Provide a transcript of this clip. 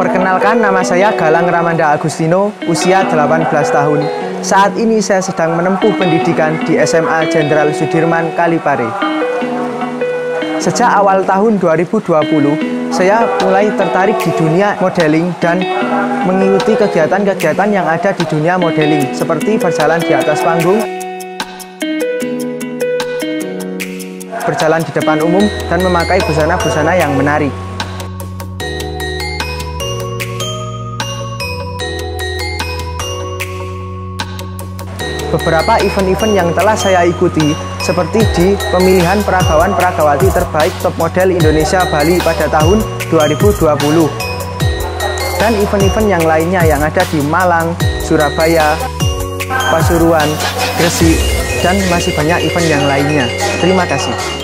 Perkenalkan, nama saya Galang Ramanda Agustino, usia 18 tahun. Saat ini saya sedang menempuh pendidikan di SMA Jenderal Sudirman, Kalipare. Sejak awal tahun 2020, saya mulai tertarik di dunia modeling dan mengikuti kegiatan-kegiatan yang ada di dunia modeling, seperti berjalan di atas panggung, berjalan di depan umum, dan memakai busana-busana yang menarik. Beberapa event-event yang telah saya ikuti, seperti di pemilihan peragawan-peragawati terbaik top model Indonesia Bali pada tahun 2020, dan event-event yang lainnya yang ada di Malang, Surabaya, Pasuruan, Gresik, dan masih banyak event yang lainnya. Terima kasih.